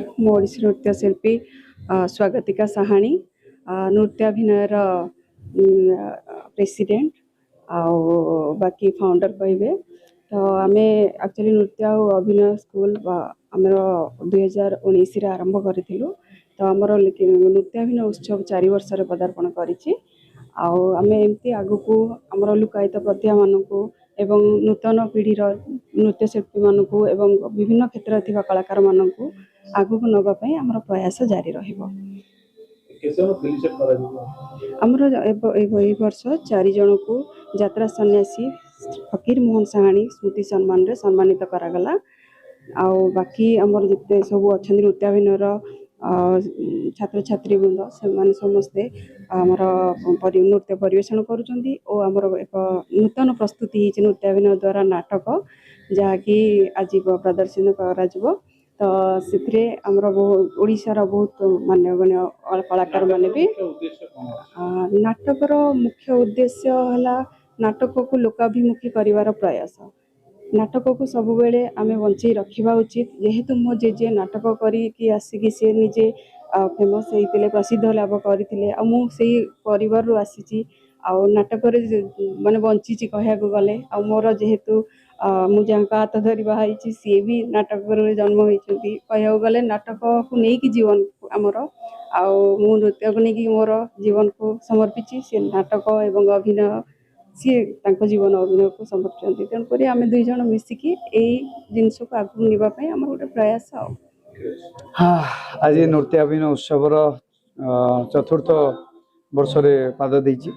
नमस्कार मो ओडिसी नृत्य शिल्पी स्वागतिका साहाणी नृत्याभिनयर प्रेसिडेंट आउ बाकी फाउंडर कहे तो आम एक्चुअली नृत्य और अभिनय स्कूल आमर 2019 आरंभ करूँ तो आमर नृत्याभिनय उत्सव 4 वर्ष पदार्पण करी आम एमती आगक आमर लुकायित प्रतिभा मानक एवं नूतन पीढ़ीर नृत्यशिल्पी मानक एवं विभिन्न क्षेत्र में कलाकार मानक आगक नापी आमर प्रयास जारी रमर वर्ष 4 जन को यात्रा सन्यासी फकीर मोहन साहाणी स्मृति सम्मान रे सम्मानित करागला आउ बाकी आमर जिते सब अच्छा नृत्याभिनयर छात्र छात्री वृंद से समस्ते आमर नृत्य परिवेषण करुँच और एक नूतन प्रस्तुति नृत्याभिनय द्वारा नाटक जहाँकि आज प्रदर्शन कर तो से ओडिशार बहुत मान्यगण्य कलाकार माने भी नाटकर मुख्य उद्देश्य है नाटक को लोकाभिमुखी करिवार प्रयास नाटक को सब बेले आमे बंचई रखा उचित जेहेतु मो जेजे नाटक करी आसिकी सी निजे फेमस होते प्रसिद्ध लाभ करते परिवार आसी नाटक माने बंची कहया गले आ मोर जेहेतु मु जहाँ हाथ धरी बाई सी भी नाटक जन्म होती कहया गले नाटक को लेकिन जीवन आमर आउ नृत्य को लेकिन मोर जीवन को समर्पिची से नाटक एवं अभिनय सी जीवन अभिनय को समर्पित तेणुक आम दुई जन मिसिकी जिनस को आगू नापी आम गोटे प्रयास आज नृत्य अभिनय उत्सवर चतुर्थ वर्ष पाद देछि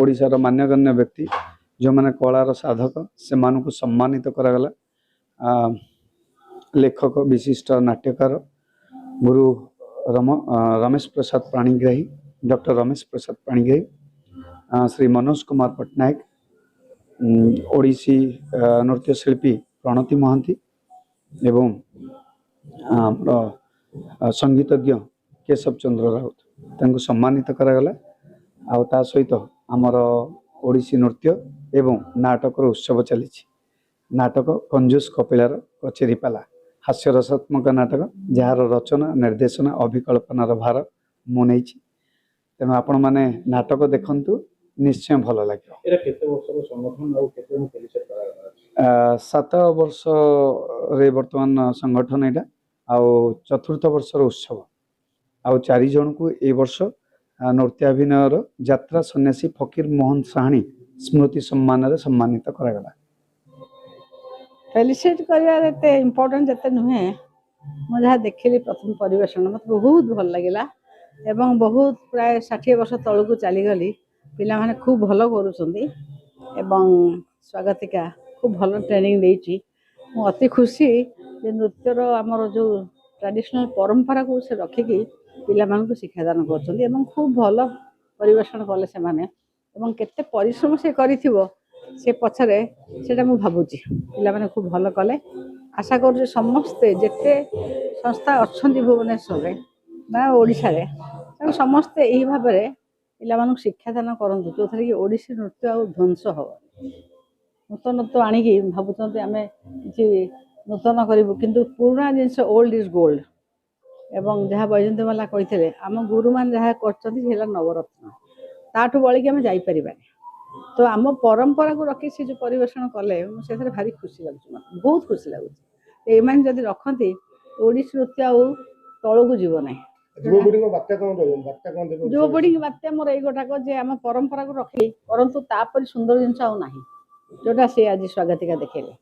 ओडिशार मान्यगण्य व्यक्ति जो माने कलार साधक से मानक सम्मानित करागला लेखक विशिष्ट नाट्यकार गुरु रमेश प्रसाद पाणिग्राही डॉक्टर रमेश प्रसाद पाणिग्राही श्री मनोज कुमार पट्टनायक ओडिसी नृत्यशिल्पी प्रणति महांती एवं संगीतज्ञ केशव चंद्र राउत तांको सम्मानित करागला आ ता सहित आमर ओडिसी नृत्य एवं नाटक उत्सव चली नाटक कंजूस कपिलार कचेरीपाला हास्य रसात्मक नाटक जार रचना निर्देशना अभिकल्पनार भार मु नहीं तेणु आपण मैंने नाटक देखंतु निश्चय भल लगे 7 वर्ष रे वर्तमान संगठन यहाँ चतुर्थ वर्ष उत्सव आउ 4 जन को ए वर्ष नृत्याभिनयर यात्रा सन्यासी फकीर मोहन साहाणी स्मृति सम्मान रे सम्मानित करागला फेलिसिट करते इम्पोर्टेंट जते नुहे मु जहाँ देखिली प्रथम परिवेशन मत बहुत भल लगे एवं बहुत प्राय 60 वर्ष तल को चलीगली पिला माने खूब भल करूँ स्वागतिका खूब भल ट्रेनिंग देती मु अति खुशी जे नृत्यर आमर जो ट्रेडिशनल परंपरा को से रखिकी पिला मानक शिक्षादान कर खूब भल परिवेषण कले से माने एवं केते परिश्रम से करिथिबो से पछरे सेटा मु भाबुची पिला माने खूब भल कले आशा करू समस्ते जेते संस्था अच्छी भुवनेश्वर रे बा ओडिशा रे समस्ते यही भाव में पिला शिक्षादान करूँ जो थे कि ओडिसी नृत्य आ ध्वंस हम नूतनत्व आणिकी भावुँ आम कि नूतन करूँ किंतु पुराना जिनस ओल्ड इज गोल्ड एवं जहाँ वैजयंती माला कही आम गुरु मान जहाँ कर नवरत्न ताठू बड़ी आम जापर तो आम परंपरा को रखी से जो परिवेषण कले मुझे भारी खुशी लगुच मत बहुत खुशी लगुच एम जदि रखती ओडिसी नृत्य आ तल को जीव ना युवपीढ़ी की बात्या मोर यही गोटाक जे आम परंपरा को रखी परंतु तापर सुंदर जिनस आउ ना जोटा सी आज स्वागतिका देखेले।